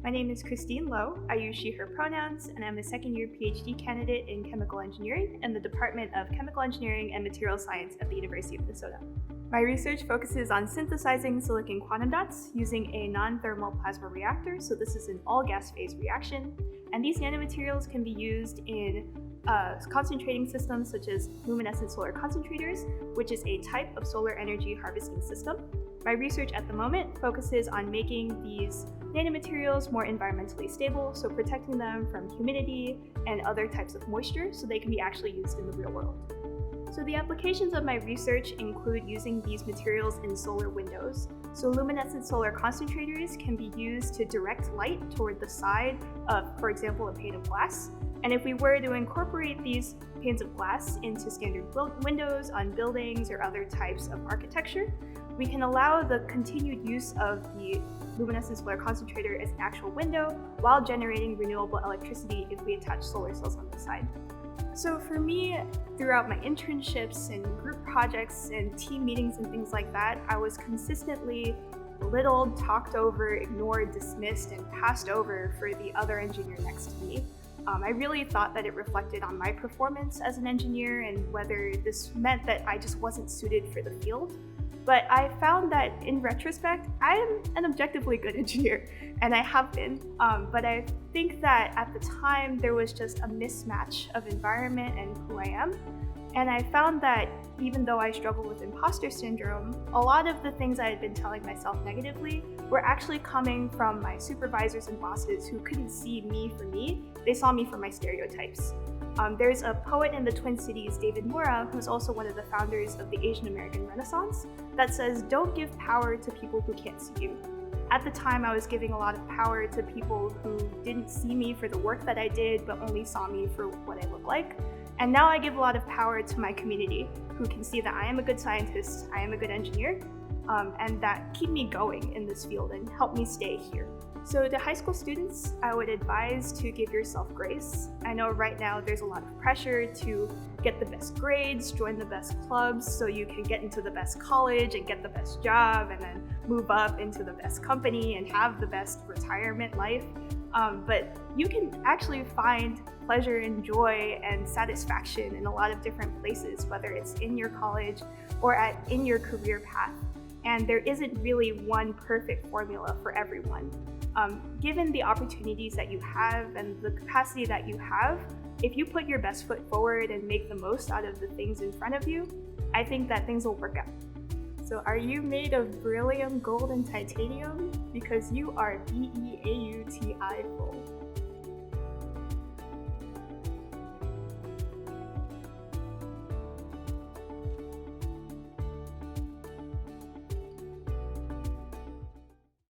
My name is Christine Lowe. I use she, her pronouns, and I'm a second-year PhD candidate in chemical engineering in the Department of Chemical Engineering and Materials Science at the University of Minnesota. My research focuses on synthesizing silicon quantum dots using a non-thermal plasma reactor, so this is an all-gas phase reaction, and these nanomaterials can be used in concentrating systems such as luminescent solar concentrators, which is a type of solar energy harvesting system. My research at the moment focuses on making these nanomaterials more environmentally stable, so protecting them from humidity and other types of moisture so they can be actually used in the real world. So the applications of my research include using these materials in solar windows. So luminescent solar concentrators can be used to direct light toward the side of, for example, a pane of glass. And if we were to incorporate these panes of glass into standard windows on buildings or other types of architecture, we can allow the continued use of the luminescent solar concentrator as an actual window while generating renewable electricity if we attach solar cells on the side. So for me, throughout my internships and group projects and team meetings and things like that, I was consistently belittled, talked over, ignored, dismissed, and passed over for the other engineer next to me. I really thought that it reflected on my performance as an engineer and whether this meant that I just wasn't suited for the field. But I found that in retrospect, I am an objectively good engineer, and I have been. But I think that at the time, there was just a mismatch of environment and who I am. And I found that even though I struggle with imposter syndrome, a lot of the things I had been telling myself negatively were actually coming from my supervisors and bosses who couldn't see me for me. They saw me for my stereotypes. There's a poet in the Twin Cities, David Mura, who's also one of the founders of the Asian American Renaissance, that says, "Don't give power to people who can't see you." At the time, I was giving a lot of power to people who didn't see me for the work that I did, but only saw me for what I look like. And now I give a lot of power to my community, who can see that I am a good scientist, I am a good engineer, and that keep me going in this field and help me stay here. So to high school students, I would advise to give yourself grace. I know right now there's a lot of pressure to get the best grades, join the best clubs, so you can get into the best college and get the best job and then move up into the best company and have the best retirement life. But you can actually find pleasure and joy and satisfaction in a lot of different places, whether it's in your college or in your career path. And there isn't really one perfect formula for everyone. Given the opportunities that you have and the capacity that you have, if you put your best foot forward and make the most out of the things in front of you, I think that things will work out. So are you made of beryllium, gold, and titanium? Because you are BEAUTI full.